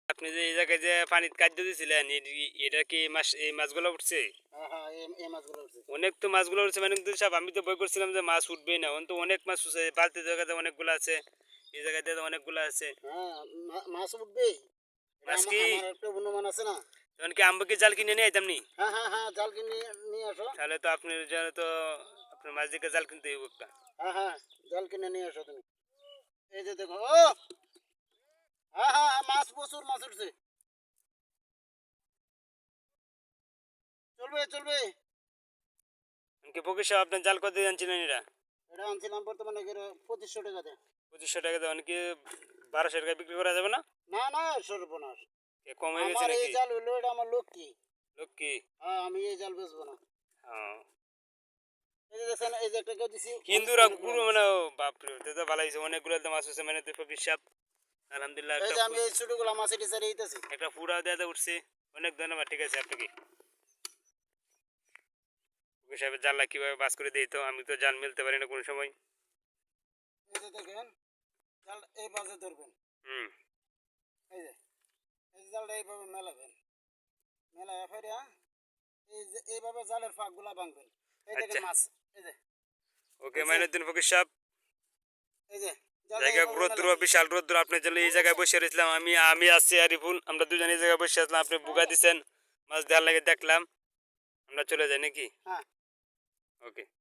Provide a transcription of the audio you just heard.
আপনি যে এই জায়গায় যে পানি খাদ্য দিয়েছিলেন এটা কি এই মাছগুলো উঠছে? হ্যাঁ হ্যাঁ, এই মাছগুলো উঠছে। অনেক তো মাছগুলো উঠছে মানে কিন্তু সাহেব আমি তো ভয় করছিলাম যে মাছ উঠবেই না, তো অনেক মাছ উঠছে, বালতি জায়গাতে অনেকগুলো আছে, এই জায়গাতে অনেকগুলো আছে। হ্যাঁ, মাছ উঠবেই। এটা মাছ কি আমার একটা অনুমান আছে না। তখন কি আম্বকে জাল কিনে নিয়ে আইতাম নি? হ্যাঁ হ্যাঁ হ্যাঁ, জাল কিনে নিয়ে নিয়ে আসো। তাহলে তো আপনার জন্য তো আপনার মাছ দিকে জাল কিনতে হইব একটা। হ্যাঁ হ্যাঁ, জাল কিনে নিয়ে আসো তুমি। এই যে দেখো, ও হ্যাঁ হ্যাঁ হ্যাঁ, মাছ প্রচুর মাছ উঠছে। চলবে চলবে। কি ফকির সাহেব আপনার জাল কত দিয়ে আনছিলেন এটা? এটা আনছিলাম বর্তমানে 2500 টাকাতে। 2500 টাকা দেওয়া কি 1200 টাকা বিক্রি করা যাবে না? না না, সর্বনাশ। এ কম হয়ে গেছে আমার এই নাকি? জাল হইলো, এটা আমার লক্ষ্মী। লক্ষ্মী। হ্যাঁ, আমি এই জাল বেচবো না। হ্যাঁ। এই যে দেখছেন, এই যে একটা কেউ দিছি, কিন্তু অনেকগুলো পুরো মাছ। মানে বাপরে, তো তো ভালো হয়েছে, অনেকগুলো তো মাছ হচ্ছে মানে তো ফকির সাহেব আলহামদুলিল্লাহ এই একটা যে আমি এই ছোটগুলো মাছ এটি ছাড়িয়ে দিতেছি। একটা ফুড়া দেওয়া উঠছে। অনেক ধন্যবাদ, ঠিক আছে আপনাকে। ফকির সাহেবের জানলা কিভাবে বাস করে দিই, তো আমি তো জাল মিলতে পারি না কোনো সময়। এই যে দেখেন, জাল এই পাশে ধরবেন। হুম। এই যে, এই যে জালটা এইভাবে মেলাবেন, মেলায় ফেরিয়া এই যে এইভাবে জালের ফাঁক গুলা ভাঙবেন। এই দেখেন আচ্ছা। মাছ। এই যে, ওকে এই যে, মাইনুদ্দিন ফকির সাহেব। এই যে জালটা জায়গা এইভাবে রোদ্র, মেলাবেন। বিশাল রোদ্র, আপনার জন্য এই জায়গায় বসে রয়েছিলাম আমি, আমি আসছি আরিফুল, আমরা দুজন এই জায়গায় বসে আসলাম, আপনি বুকা দিচ্ছেন, মাছ দেওয়ার লাগে দেখলাম, আমরা চলে যাই নাকি? হ্যাঁ। ওকে।